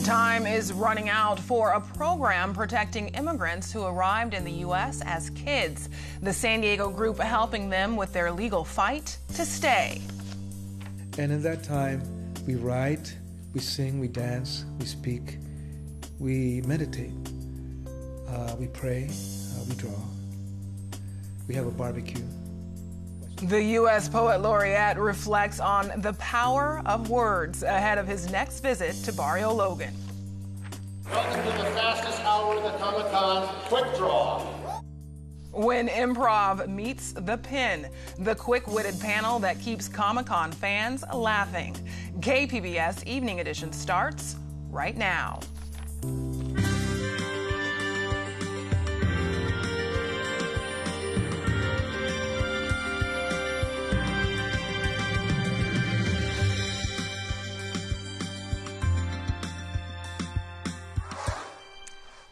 Time is running out for a program protecting immigrants who arrived in the U.S. as kids. The San Diego group helping them with their legal fight to stay. And in that time, we write, we sing, we dance, we speak, we meditate, we pray, we draw, we have a barbecue. The U.S. Poet Laureate reflects on the power of words ahead of his next visit to Barrio Logan. Welcome to the fastest hour of the Comic-Con Quick Draw. When improv meets the pen, the quick-witted panel that keeps Comic-Con fans laughing. KPBS Evening Edition starts right now.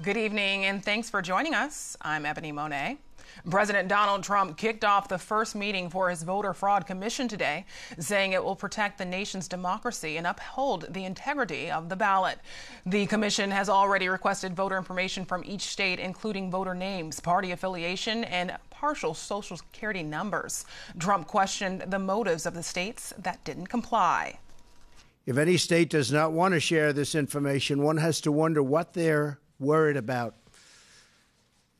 Good evening, and thanks for joining us. I'm Ebony Monet. President Donald Trump kicked off the first meeting for his voter fraud commission today, saying it will protect the nation's democracy and uphold the integrity of the ballot. The commission has already requested voter information from each state, including voter names, party affiliation, and partial Social Security numbers. Trump questioned the motives of the states that didn't comply. If any state does not want to share this information, one has to wonder what they're worried about.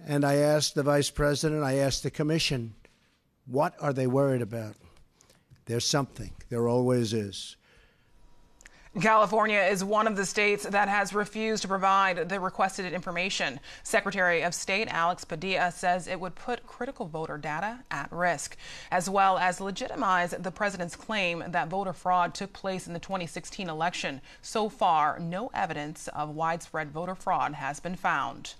And I asked the Vice President, I asked the Commission, what are they worried about? There's something. There always is. California is one of the states that has refused to provide the requested information. Secretary of State Alex Padilla says it would put critical voter data at risk, as well as legitimize the president's claim that voter fraud took place in the 2016 election. So far, no evidence of widespread voter fraud has been found.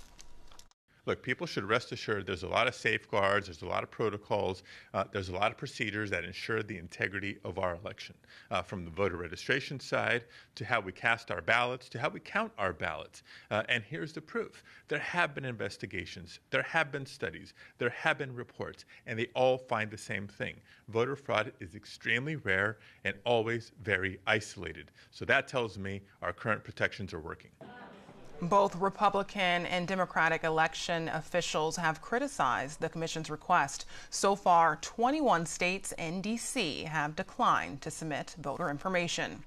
Look, people should rest assured there's a lot of safeguards, there's a lot of protocols, there's a lot of procedures that ensure the integrity of our election, from the voter registration side to how we cast our ballots to how we count our ballots. And here's the proof. There have been investigations, there have been studies, there have been reports, and they all find the same thing. Voter fraud is extremely rare and always very isolated. So that tells me our current protections are working. Both Republican and Democratic election officials have criticized the commission's request. So far, 21 states and D.C. have declined to submit voter information.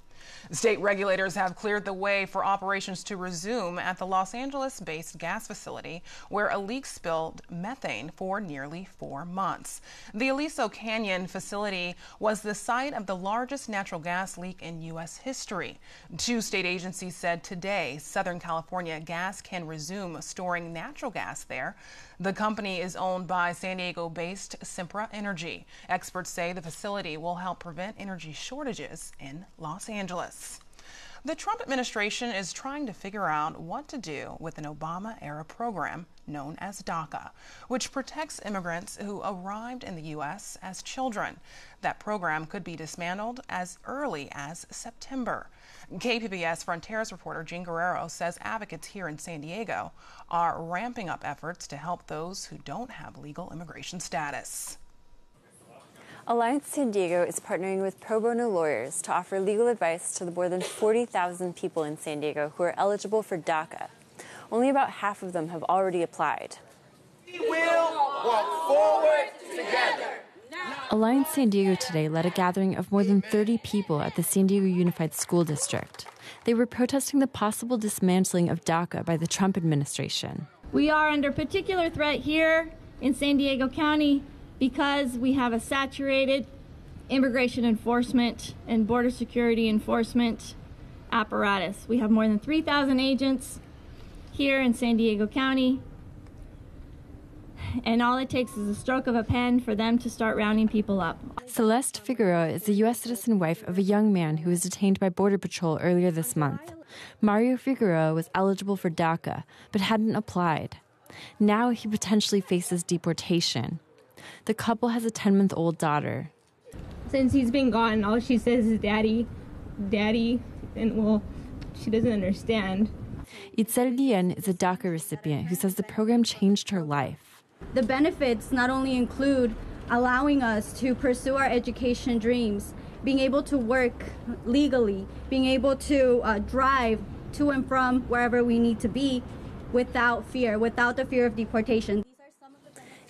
State regulators have cleared the way for operations to resume at the Los Angeles-based gas facility where a leak spilled methane for nearly 4 months. The Aliso Canyon facility was the site of the largest natural gas leak in U.S. history. 2 state agencies said today Southern California Gas can resume storing natural gas there. The company is owned by San Diego-based Sempra Energy. Experts say the facility will help prevent energy shortages in Los Angeles. The Trump administration is trying to figure out what to do with an Obama-era program known as DACA, which protects immigrants who arrived in the U.S. as children. That program could be dismantled as early as September. KPBS Frontiers reporter Jean Guerrero says advocates here in San Diego are ramping up efforts to help those who don't have legal immigration status. Alliance San Diego is partnering with pro bono lawyers to offer legal advice to the more than 40,000 people in San Diego who are eligible for DACA. Only about half of them have already applied. We will walk forward together. Alliance San Diego today led a gathering of more than 30 people at the San Diego Unified School District. They were protesting the possible dismantling of DACA by the Trump administration. We are under particular threat here in San Diego County because we have a saturated immigration enforcement and border security enforcement apparatus. We have more than 3,000 agents here in San Diego County, and all it takes is a stroke of a pen for them to start rounding people up. Celeste Figueroa is the U.S. citizen wife of a young man who was detained by Border Patrol earlier this month. Mario Figueroa was eligible for DACA, but hadn't applied. Now he potentially faces deportation. The couple has a 10-month-old daughter. Since he's been gone, all she says is daddy, daddy, and well, she doesn't understand. Itzel Lien is a DACA recipient who says the program changed her life. The benefits not only include allowing us to pursue our education dreams, being able to work legally, being able to drive to and from wherever we need to be without the fear of deportation.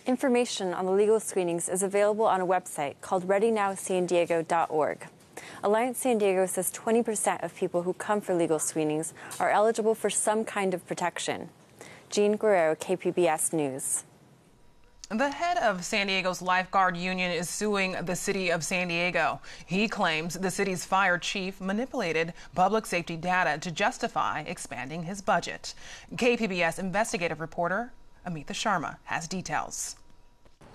Information on the legal screenings is available on a website called readynowsandiego.org. Alliance San Diego says 20% of people who come for legal screenings are eligible for some kind of protection. Jean Guerrero, KPBS News. The head of San Diego's Lifeguard Union is suing the city of San Diego. He claims the city's fire chief manipulated public safety data to justify expanding his budget. KPBS investigative reporter Amita Sharma has details.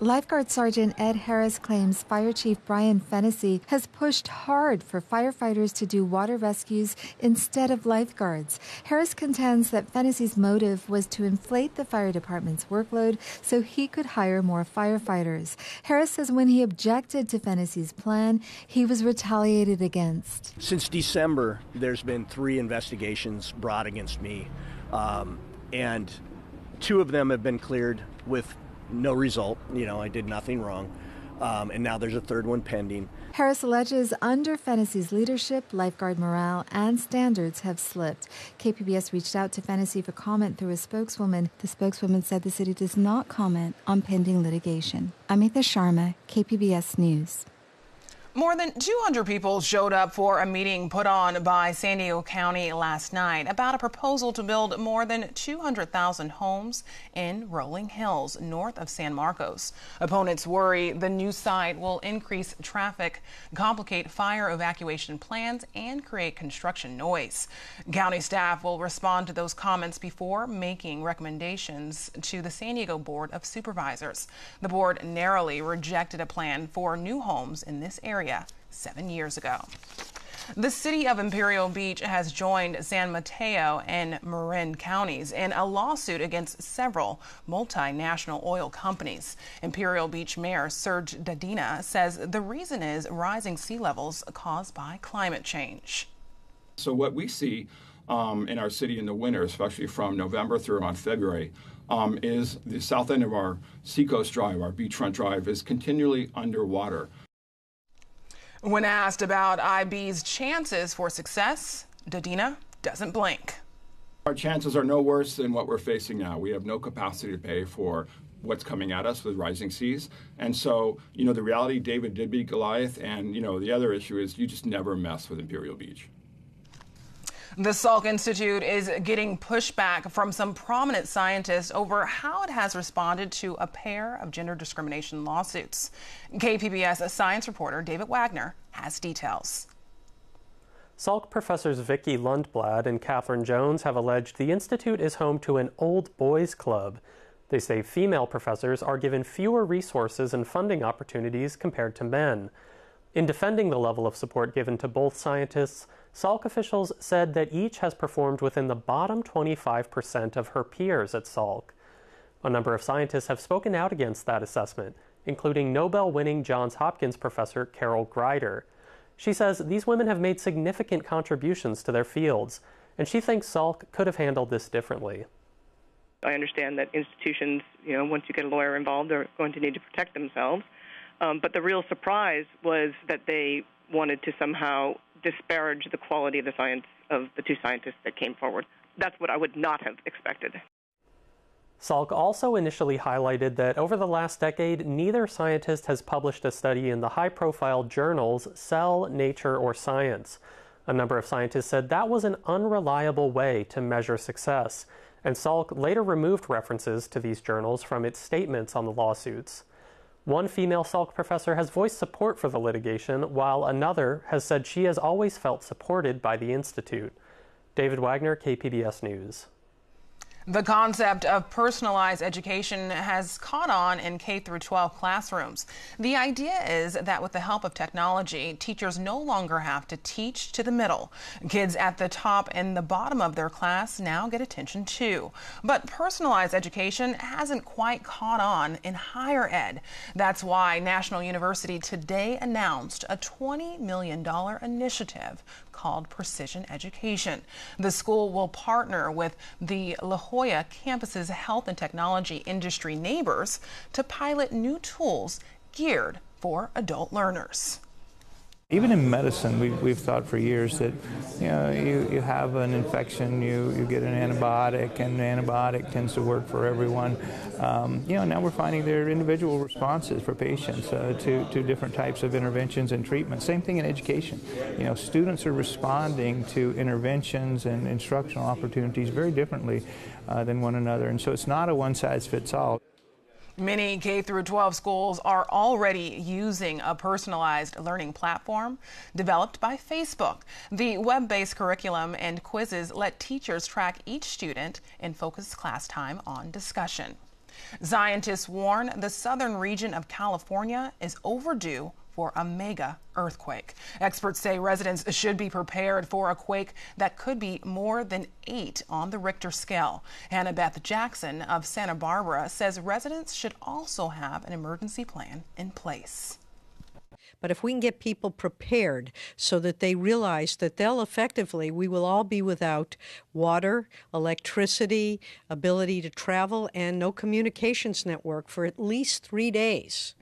Lifeguard Sergeant Ed Harris claims Fire Chief Brian Fennessy has pushed hard for firefighters to do water rescues instead of lifeguards. Harris contends that Fennessy's motive was to inflate the fire department's workload so he could hire more firefighters. Harris says when he objected to Fennessy's plan, he was retaliated against. Since December, there's been 3 investigations brought against me, and 2 of them have been cleared with no result. I did nothing wrong. And now there's a 3rd one pending. Harris alleges under Fennessy's leadership, lifeguard morale and standards have slipped. KPBS reached out to Fennessy for comment through a spokeswoman. The spokeswoman said the city does not comment on pending litigation. Amita Sharma, KPBS News. More than 200 people showed up for a meeting put on by San Diego County last night about a proposal to build more than 200,000 homes in Rolling Hills, north of San Marcos. Opponents worry the new site will increase traffic, complicate fire evacuation plans, and create construction noise. County staff will respond to those comments before making recommendations to the San Diego Board of Supervisors. The board narrowly rejected a plan for new homes in this area 7 years ago. The city of Imperial Beach has joined San Mateo and Marin counties in a lawsuit against several multinational oil companies. Imperial Beach Mayor Serge Dadina says the reason is rising sea levels caused by climate change. So what we see in our city in the winter, especially from November through around February, is the south end of our Seacoast Drive, our beachfront drive, is continually underwater. When asked about IB's chances for success, Dadina doesn't blink. Our chances are no worse than what we're facing now. We have no capacity to pay for what's coming at us with rising seas. And so, the reality, David did beat Goliath, and, the other issue is you just never mess with Imperial Beach. The Salk Institute is getting pushback from some prominent scientists over how it has responded to a pair of gender discrimination lawsuits. KPBS science reporter David Wagner has details. Salk professors Vicki Lundblad and Catherine Jones have alleged the Institute is home to an old boys club. They say female professors are given fewer resources and funding opportunities compared to men. In defending the level of support given to both scientists, Salk officials said that each has performed within the bottom 25% of her peers at Salk. A number of scientists have spoken out against that assessment, including Nobel-winning Johns Hopkins professor Carol Greider. She says these women have made significant contributions to their fields, and she thinks Salk could have handled this differently. I understand that institutions, once you get a lawyer involved, are going to need to protect themselves. But the real surprise was that they wanted to somehow disparage the quality of the science of the 2 scientists that came forward. That's what I would not have expected. Salk also initially highlighted that over the last decade, neither scientist has published a study in the high-profile journals Cell, Nature, or Science. A number of scientists said that was an unreliable way to measure success, and Salk later removed references to these journals from its statements on the lawsuits. One female Salk professor has voiced support for the litigation, while another has said she has always felt supported by the Institute. David Wagner, KPBS News. The concept of personalized education has caught on in K-12 classrooms. The idea is that with the help of technology, teachers no longer have to teach to the middle. Kids at the top and the bottom of their class now get attention too. But personalized education hasn't quite caught on in higher ed. That's why National University today announced a $20 million initiative called Precision Education. The school will partner with the La Jolla campus's health and technology industry neighbors to pilot new tools geared for adult learners. Even in medicine, we've thought for years that, you have an infection, you get an antibiotic, and the antibiotic tends to work for everyone. Now we're finding there are individual responses for patients to different types of interventions and treatments. Same thing in education. Students are responding to interventions and instructional opportunities very differently than one another, and so it's not a one-size-fits-all. Many K-12 schools are already using a personalized learning platform developed by Facebook. The web-based curriculum and quizzes let teachers track each student and focus class time on discussion. Scientists warn the southern region of California is overdue for a mega earthquake. Experts say residents should be prepared for a quake that could be more than 8 on the Richter scale. Hannah Beth Jackson of Santa Barbara says residents should also have an emergency plan in place. But if we can get people prepared so that they realize that we will all be without water, electricity, ability to travel, and no communications network for at least 3 days.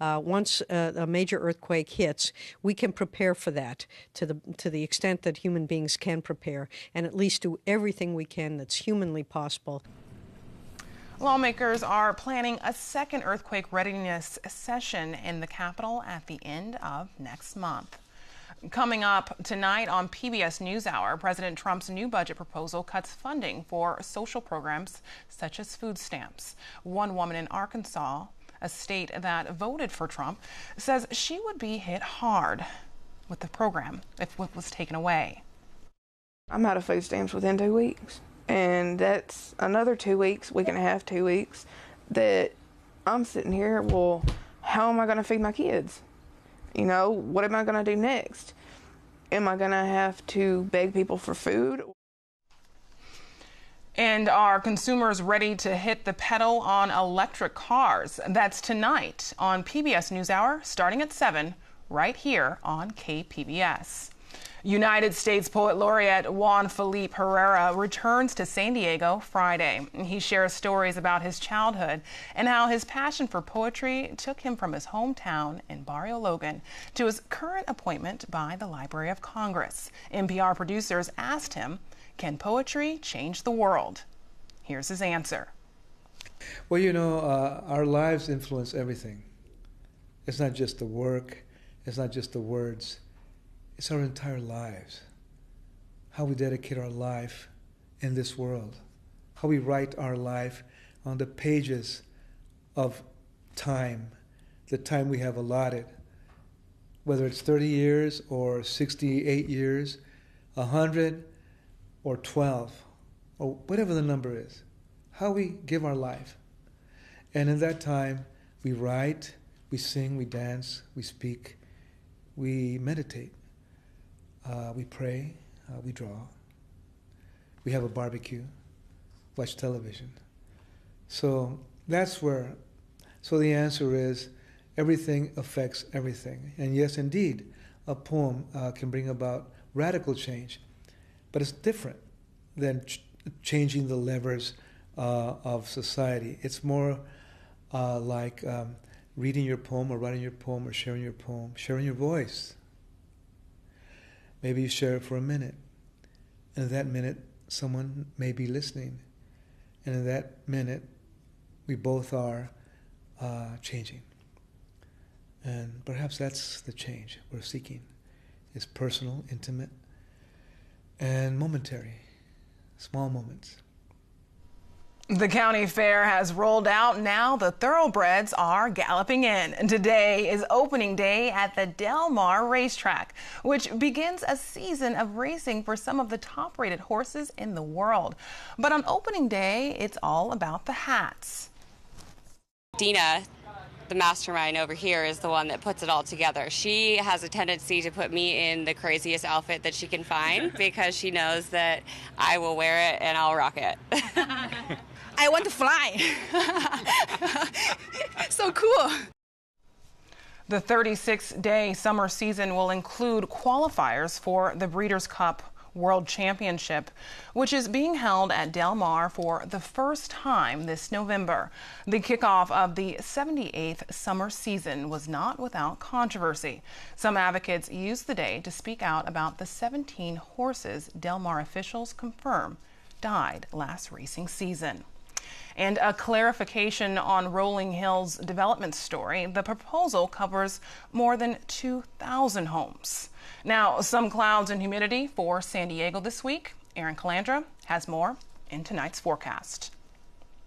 Once a major earthquake hits, we can prepare for that to the extent that human beings can prepare, and at least do everything we can that's humanly possible. Lawmakers are planning a second earthquake readiness session in the Capitol at the end of next month. Coming up tonight on PBS NewsHour, President Trump's new budget proposal cuts funding for social programs such as food stamps. One woman in Arkansas, a state that voted for Trump, says she would be hit hard with the program if it was taken away. I'm out of food stamps within 2 weeks. And that's another 2 weeks, week and a half, 2 weeks, that I'm sitting here, well, how am I going to feed my kids? What am I going to do next? Am I going to have to beg people for food? And are consumers ready to hit the pedal on electric cars? That's tonight on PBS NewsHour, starting at 7, right here on KPBS. United States Poet Laureate Juan Felipe Era returns to San Diego Friday. He shares stories about his childhood and how his passion for poetry took him from his hometown in Barrio Logan to his current appointment by the Library of Congress. NPR producers asked him, can poetry change the world? Here's his answer. Well, our lives influence everything. It's not just the work, it's not just the words. It's our entire lives, how we dedicate our life in this world, how we write our life on the pages of time, the time we have allotted, whether it's 30 years or 68 years, 100 or 12, or whatever the number is, how we give our life. And in that time, we write, we sing, we dance, we speak, we meditate. We pray, we draw, we have a barbecue, watch television. So so the answer is everything affects everything. And yes, indeed, a poem can bring about radical change, but it's different than changing the levers of society. It's more like reading your poem or writing your poem or sharing your voice. Maybe you share it for a minute, and in that minute, someone may be listening, and in that minute, we both are changing. And perhaps that's the change we're seeking. It's personal, intimate, and momentary, small moments. The county fair has rolled out. Now the thoroughbreds are galloping in. Today is opening day at the Del Mar racetrack, which begins a season of racing for some of the top-rated horses in the world. But on opening day, it's all about the hats. Dina, the mastermind over here, is the one that puts it all together. She has a tendency to put me in the craziest outfit that she can find because she knows that I will wear it and I'll rock it. I want to fly. So cool. The 36-day summer season will include qualifiers for the Breeders' Cup World Championship, which is being held at Del Mar for the first time this November. The kickoff of the 78th summer season was not without controversy. Some advocates used the day to speak out about the 17 horses Del Mar officials confirm died last racing season. And a clarification on Rolling Hills development story. The proposal covers more than 2,000 homes. Now, some clouds and humidity for San Diego this week. Erin Calandra has more in tonight's forecast.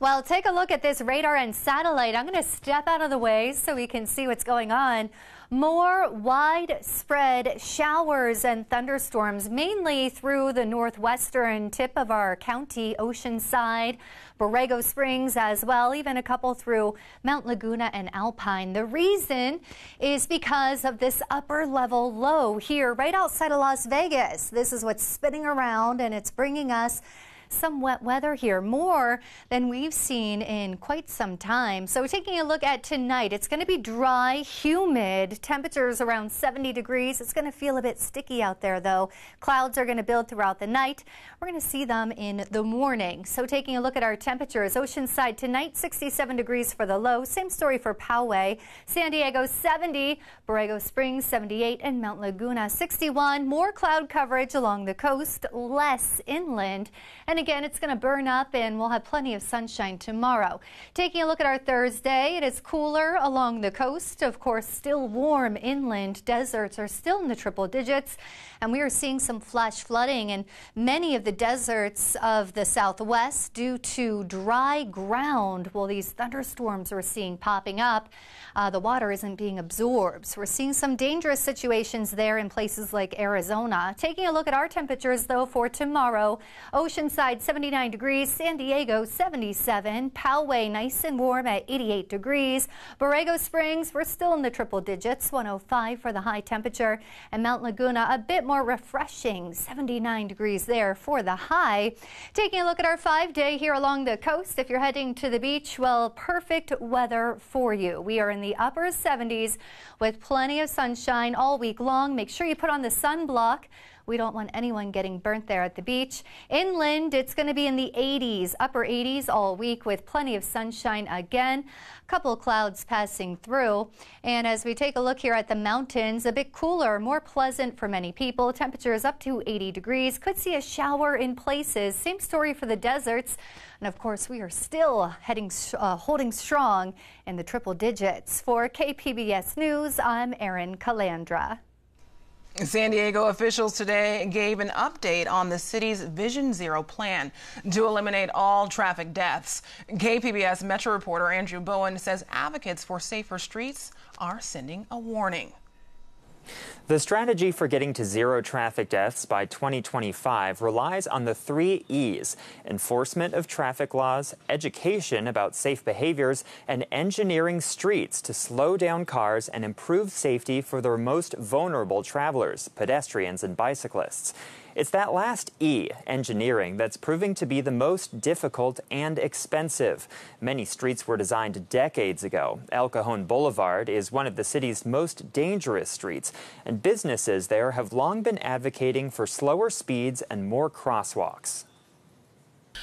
Well, take a look at this radar and satellite. I'm going to step out of the way so we can see what's going on. More widespread showers and thunderstorms, mainly through the northwestern tip of our county, Oceanside, Borrego Springs as well, even a couple through Mount Laguna and Alpine. The reason is because of this upper level low here right outside of Las Vegas. This is what's spinning around and it's bringing us some wet weather here, more than we've seen in quite some time. So taking a look at tonight, it's going to be dry, humid, temperatures around 70 degrees. It's going to feel a bit sticky out there though. Clouds are going to build throughout the night. We're going to see them in the morning. So taking a look at our temperatures, Oceanside tonight 67 degrees for the low. Same story for Poway. San Diego 70, Borrego Springs 78, and Mount Laguna 61. More cloud coverage along the coast, less inland. And again, it's going to burn up and we'll have plenty of sunshine tomorrow. Taking a look at our Thursday, it is cooler along the coast. Of course, still warm inland. Deserts are still in the triple digits. And we are seeing some flash flooding in many of the deserts of the Southwest due to dry ground. Well, these thunderstorms we're seeing popping up, the water isn't being absorbed. So we're seeing some dangerous situations there in places like Arizona. Taking a look at our temperatures, though, for tomorrow, Oceanside 79 degrees, San Diego 77, Poway nice and warm at 88 degrees, Borrego Springs, we're still in the triple digits, 105 for the high temperature, and Mount Laguna a bit more refreshing, 79 degrees there for the high. Taking a look at our 5-day here along the coast, if you're heading to the beach, well, perfect weather for you. We are in the upper 70s with plenty of sunshine all week long. Make sure you put on the sunblock. We don't want anyone getting burnt there at the beach. Inland, it's going to be in the 80s, upper 80s all week with plenty of sunshine again. A couple of clouds passing through. And as we take a look here at the mountains, a bit cooler, more pleasant for many people. Temperatures up to 80 degrees. Could see a shower in places. Same story for the deserts. And of course, we are still holding strong in the triple digits. For KPBS News, I'm Erin Calandra. San Diego officials today gave an update on the city's Vision Zero plan to eliminate all traffic deaths. KPBS Metro reporter Andrew Bowen says advocates for safer streets are sending a warning. The strategy for getting to zero traffic deaths by 2025 relies on the 3 E's: enforcement of traffic laws, education about safe behaviors, and engineering streets to slow down cars and improve safety for their most vulnerable travelers, pedestrians and bicyclists. It's that last E, engineering, that's proving to be the most difficult and expensive. Many streets were designed decades ago. El Cajon Boulevard is one of the city's most dangerous streets, and businesses there have long been advocating for slower speeds and more crosswalks.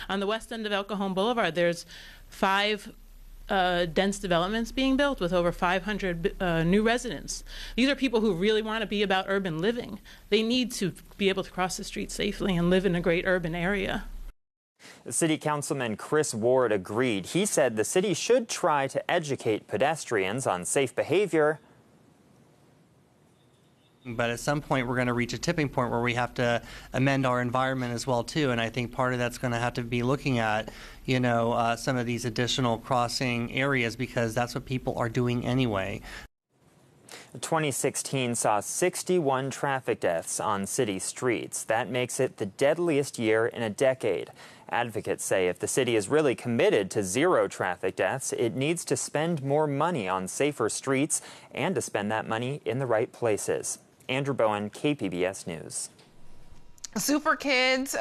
On the west end of El Cajon Boulevard, there's 5 dense developments being built with over 500 new residents. These are people who really want to be about urban living. They need to be able to cross the street safely and live in a great urban area. City Councilman Chris Ward agreed. He said the city should try to educate pedestrians on safe behavior. But at some point, we're going to reach a tipping point where we have to amend our environment as well, too. And I think part of that's going to have to be looking at, some of these additional crossing areas, because that's what people are doing anyway. 2016 saw 61 traffic deaths on city streets. That makes it the deadliest year in a decade. Advocates say if the city is really committed to zero traffic deaths, it needs to spend more money on safer streets and to spend that money in the right places. Andrew Bowen, KPBS News. Super kids,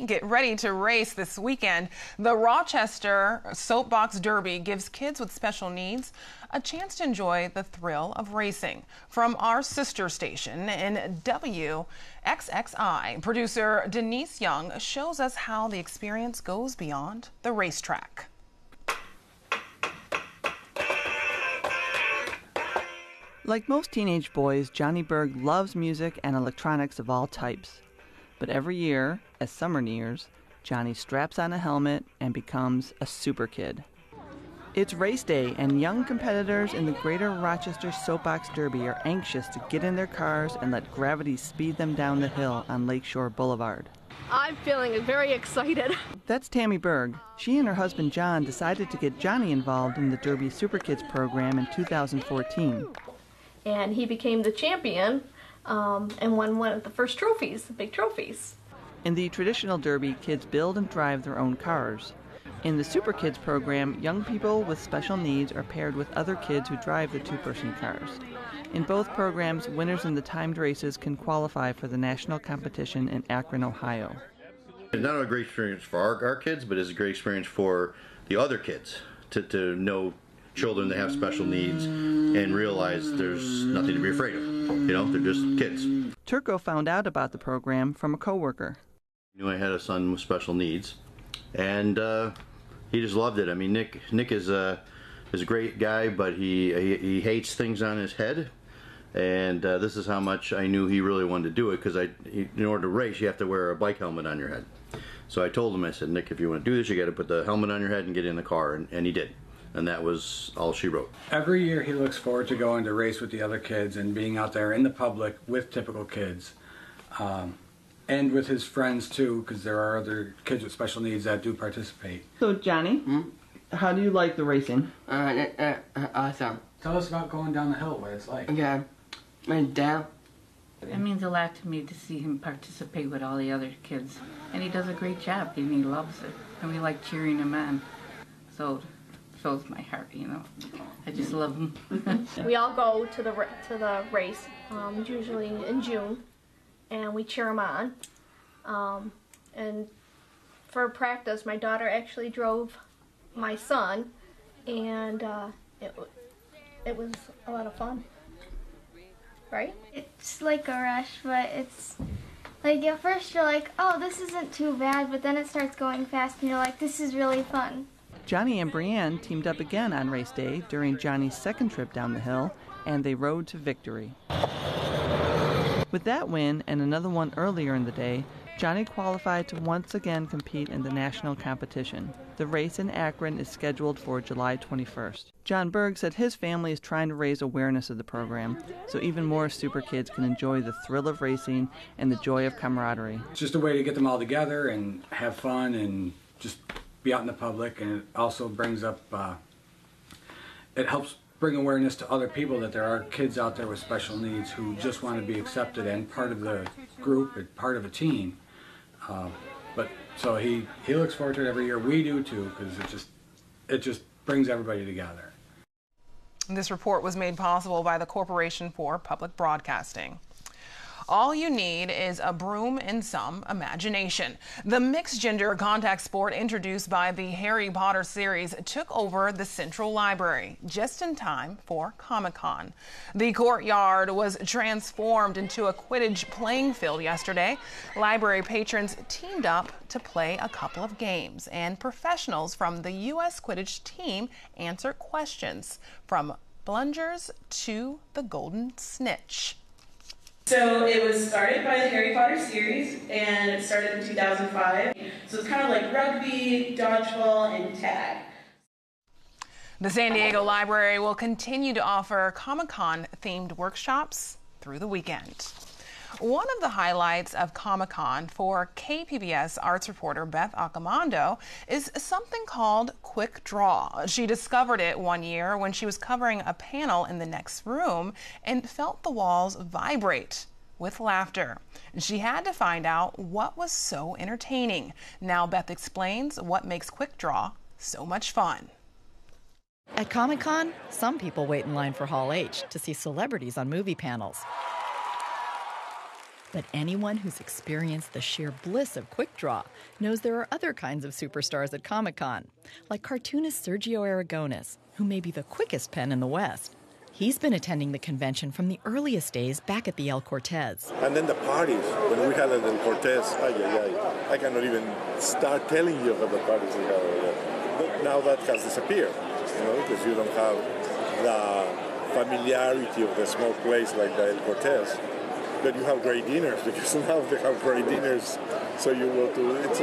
get ready to race this weekend. The Rochester Soapbox Derby gives kids with special needs a chance to enjoy the thrill of racing. From our sister station in WXXI, producer Denise Young shows us how the experience goes beyond the racetrack. Like most teenage boys, Johnny Berg loves music and electronics of all types. But every year, as summer nears, Johnny straps on a helmet and becomes a super kid. It's race day, and young competitors in the Greater Rochester Soapbox Derby are anxious to get in their cars and let gravity speed them down the hill on Lakeshore Boulevard. I'm feeling very excited. That's Tammy Berg. She and her husband John decided to get Johnny involved in the Derby Super Kids program in 2014. And he became the champion and won one of the first trophies, the big trophies. In the traditional Derby, kids build and drive their own cars. In the Super Kids program, young people with special needs are paired with other kids who drive the two-person cars. In both programs, winners in the timed races can qualify for the national competition in Akron, Ohio. It's not a great experience for our kids, but it's a great experience for the other kids to know children that have special needs and realize there's nothing to be afraid of. You know, they're just kids. Turco found out about the program from a coworker. I knew I had a son with special needs, and he just loved it. I mean, Nick is a great guy, but he hates things on his head, and this is how much I knew he really wanted to do it, because in order to race, you have to wear a bike helmet on your head. So I told him, I said, Nick, if you want to do this, you got to put the helmet on your head and get in the car, and he did. And that was all she wrote. Every year he looks forward to going to race with the other kids and being out there in the public with typical kids. And with his friends too, because there are other kids with special needs that do participate. So Johnny, how do you like the racing? Awesome. Tell us about going down the hill, what it's like. Yeah, and down. It means a lot to me to see him participate with all the other kids. And he does a great job, and he loves it. And we like cheering him on. So fills my heart, you know. I just love him. We all go to the race, usually in June, and we cheer him on. And for practice, my daughter actually drove my son, and it was a lot of fun. Right? It's like a rush, but it's like at first you're like, oh, this isn't too bad, but then it starts going fast and you're like, this is really fun. Johnny and Brienne teamed up again on race day during Johnny's second trip down the hill, and they rode to victory. With that win and another one earlier in the day, Johnny qualified to once again compete in the national competition. The race in Akron is scheduled for July 21st. John Berg said his family is trying to raise awareness of the program so even more super kids can enjoy the thrill of racing and the joy of camaraderie. It's just a way to get them all together and have fun and just be out in the public, and it also brings up, it helps bring awareness to other people that there are kids out there with special needs who just want to be accepted and part of the group, and part of a team. But so he looks forward to it every year. We do too, because it just brings everybody together. This report was made possible by the Corporation for Public Broadcasting. All you need is a broom and some imagination. The mixed-gender contact sport introduced by the Harry Potter series took over the Central Library just in time for Comic-Con. The courtyard was transformed into a Quidditch playing field yesterday. Library patrons teamed up to play a couple of games, and professionals from the U.S. Quidditch team answered questions from plungers to the golden snitch. So it was started by the Harry Potter series, and it started in 2005. So it's kind of like rugby, dodgeball, and tag. The San Diego Library will continue to offer Comic-Con themed workshops through the weekend. One of the highlights of Comic-Con for KPBS arts reporter Beth Accomando is something called Quick Draw. She discovered it one year when she was covering a panel in the next room and felt the walls vibrate with laughter. She had to find out what was so entertaining. Now Beth explains what makes Quick Draw so much fun. At Comic-Con, some people wait in line for Hall H to see celebrities on movie panels. But anyone who's experienced the sheer bliss of Quick Draw knows there are other kinds of superstars at Comic-Con, like cartoonist Sergio Aragones, who may be the quickest pen in the West. He's been attending the convention from the earliest days back at the El Cortez. And then the parties, when we had at El Cortez, I cannot even start telling you about the parties we had over there. But now that has disappeared, because you don't have the familiarity of the small place like the El Cortez. But you have great dinners, because now they have great dinners, so you go to, it's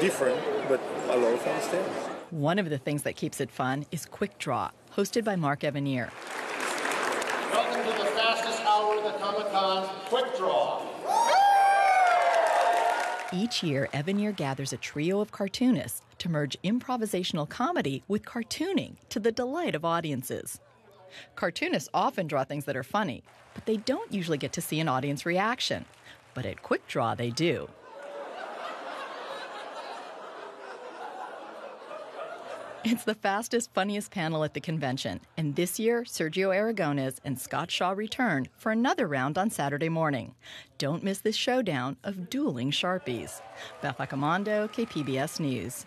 different, but a lot of fun still. One of the things that keeps it fun is Quick Draw, hosted by Mark Evanier. Welcome to the fastest hour of the Comic-Con, Quick Draw. Each year, Evanier gathers a trio of cartoonists to merge improvisational comedy with cartooning to the delight of audiences. Cartoonists often draw things that are funny, but they don't usually get to see an audience reaction. But at Quick Draw, they do. It's the fastest, funniest panel at the convention, and this year, Sergio Aragones and Scott Shaw return for another round on Saturday morning. Don't miss this showdown of dueling Sharpies. Beth Accomando, KPBS News.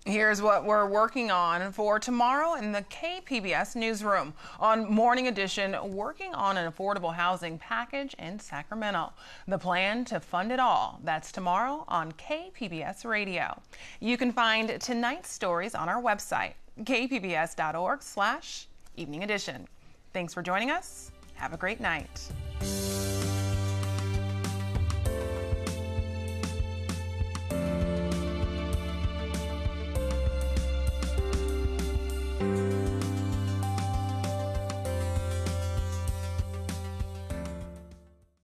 Here's what we're working on for tomorrow in the KPBS newsroom. On Morning Edition, working on an affordable housing package in Sacramento. The plan to fund it all. That's tomorrow on KPBS Radio. You can find tonight's stories on our website, kpbs.org/evening edition. Thanks for joining us. Have a great night.